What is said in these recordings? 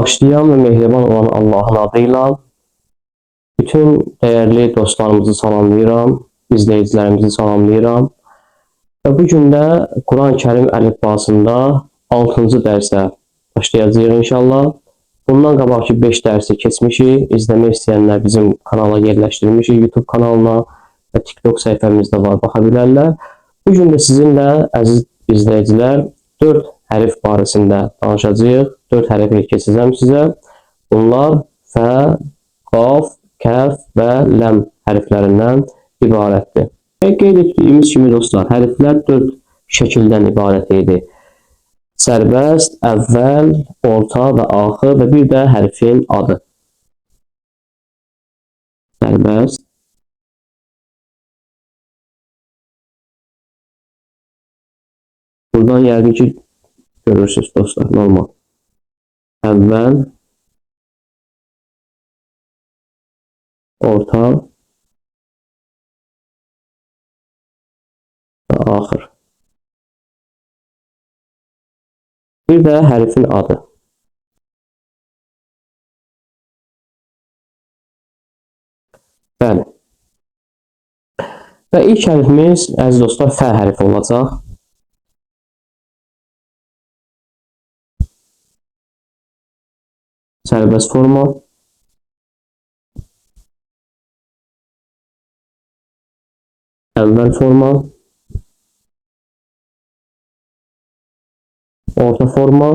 Bağışlayan ve mehriban olan Allah'ın adıyla bütün değerli dostlarımızı salamlayıram, izleyicilerimizi salamlayıram. Və bu gün də Quran-Kərim əlifbasında 6-cı dərsə başlayacağıq inşallah. Bundan qabaqki 5 dərsi keçmişik. İzləmək istəyənlər bizim kanala yerləşdirmişik, YouTube kanalına və TikTok səhifəmizdə var, baxa bilərlər. Bu gün də sizinlə əziz izləyicilər 4 hərf barəsində danışacağıq. 4 hərfi keçəcəm sizə. Bunlar fə, qaf, kəf və ləm hərflərindən ibarətdir. Qeyd etdiyimiz kimi dostlar, hərflər 4 şəkildən ibarət idi. Sərbəst, əvvəl, orta və axır və bir də hərfin adı. Sərbəst, buradan yəqin ki görürsünüz dostlar, normal. Əvvəl, orta və axır. Bir də hərfin adı. Bəli. Və ilk hərfimiz, əziz dostlar, fə hərfi olacaq. Sərbəst forma. Əvvəl forma. Orta forma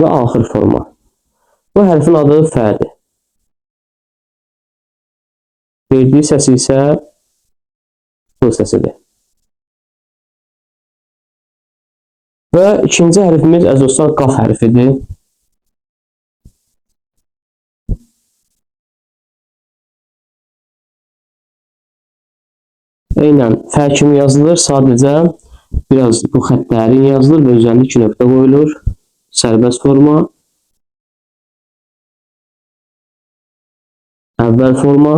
və axır forma. Bu hərfin adı fədir. Verdiyi səsi isə bu səsidir. Və ikinci hərfimiz əziz dostlar qaf hərfidir. Eynən fə kimi yazılır, sadəcə biraz bu xəttlərin yazılır və üzərində 2 nöqtə qoyulur. Sərbəst forma, əvvəl forma,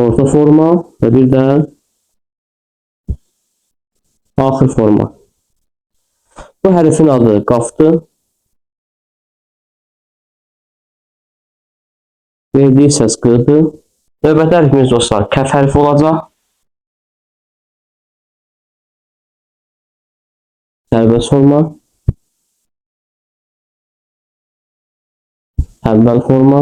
orta forma və bir də axır forma. Bu hərfin adı qafdır. Verdiyi səs qıdır. Növbəti hərfimiz dostlar kəf hərfi olacaq. Sərbəst forma, əvvəl forma,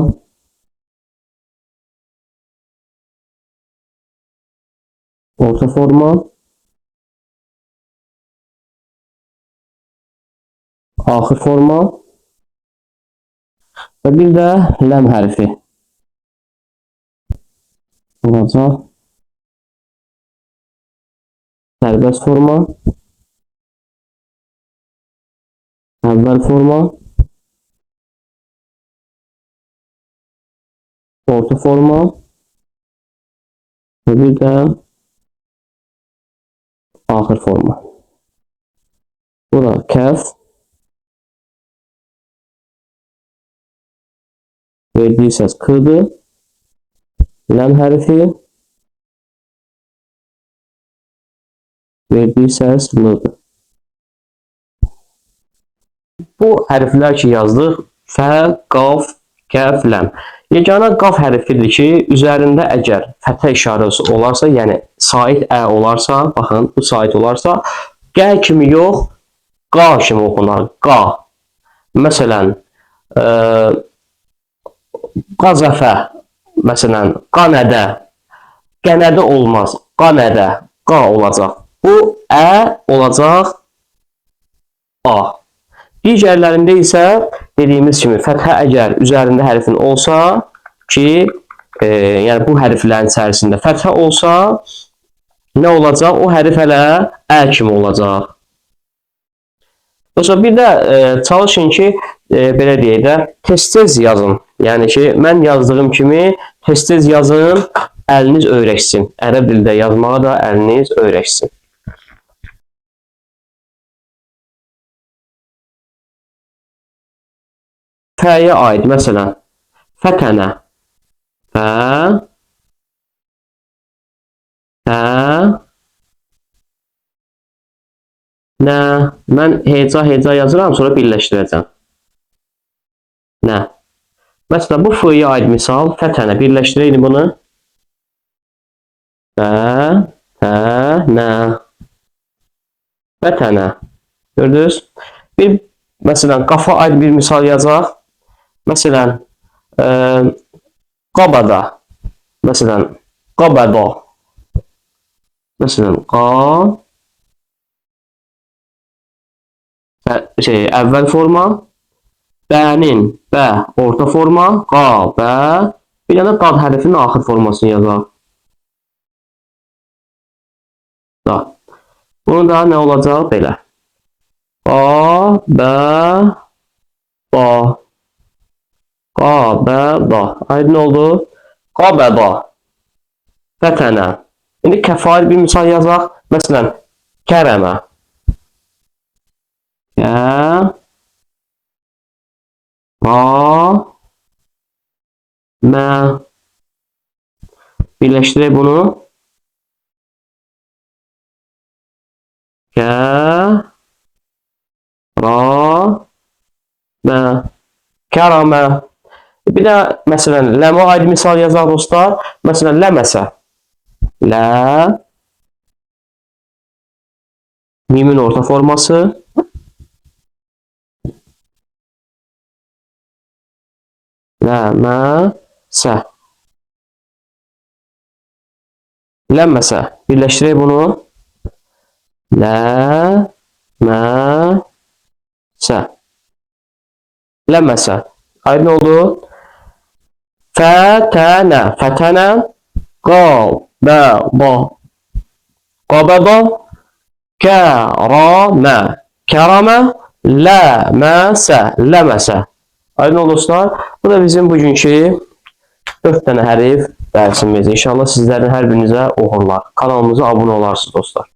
orta forma, axır forma və bir də ləm hərfi olacaq. Sərbəst forma, əvvəl forma, orta forma və bir də axır forma. Bu da kəf. Verdiyi səs k'dır. Ləm hərfi. Verdiyi səs l'dır. Bu hərflər ki yazdıq, fə, qaf, kəf, ləm. Yeganə qaf hərfidir ki, üzərində əgər fəthə işarəsi olarsa, yəni sait ə olarsa, baxın, bu sait olarsa, qə kimi yox, qa kimi oxunar, qa. Məsələn, qazəfə, məsələn, qanədə, qənədə olmaz, qanədə, qa olacaq. Bu ə olacaq, a. Digərlərində isə dediyimiz kimi fəthə əgər üzərində hərfin olsa ki, yəni bu hərflərin içərisində fəthə olsa, nə olacaq? O hərf hələ ə kimi olacaq. Dostlar, bir də çalışın ki, belə deyək də, tez-tez yazın. Yəni ki, mən yazdığım kimi tez-tez yazın, əliniz öyrəşsin. Ərəb dildə yazmağa da əliniz öyrəşsin. Fəyə aid, məsələn, fətənə, fə, Nə? Mən heca yazıram, sonra birləşdirəcəm. Nə? Məsələn, bu f-yə aid misal fətənə. Birləşdirəyim bunu. Fətənə. Fətənə. Gördünüz? Bir, məsələn, qafa aid bir misal yazaq. Məsələn, qabada. Məsələn, qabada. Məsələn, əvvəl forma, bənin, bə, orta forma, qa, bə, bir dənə qad hərfinin axır formasını yazaq. Da. Bunun da nə olacaq? Belə. Qa, bə, ba. Qa, bə, ba. Aydın oldu? Qa, bə, ba. Fətənə. İndi kəfail bir misal yazaq. Məsələn, kərəmə. Mə. Birləşdirək bunu. Mə. Kəramə. Bir də, məsələn, ləmə aid misal yazaq dostlar. Məsələn, ləməsə. Lə. Mimin orta forması. Ləməsə. Ləməsə. Birləşdirək bunu. Ləməsə. Ləməsə. Aydın oldu? Fətənə. Fətənə. Qabada. Qabada. Kəramə. Kəramə. Ləməsə. Ləməsə. Aydın oldu dostlar. Bu da bizim bugünkü 4 dənə hərf dərsimiz. İnşallah sizlərin hər birinizə uğurlar. Kanalımıza abunə olarsınız dostlar.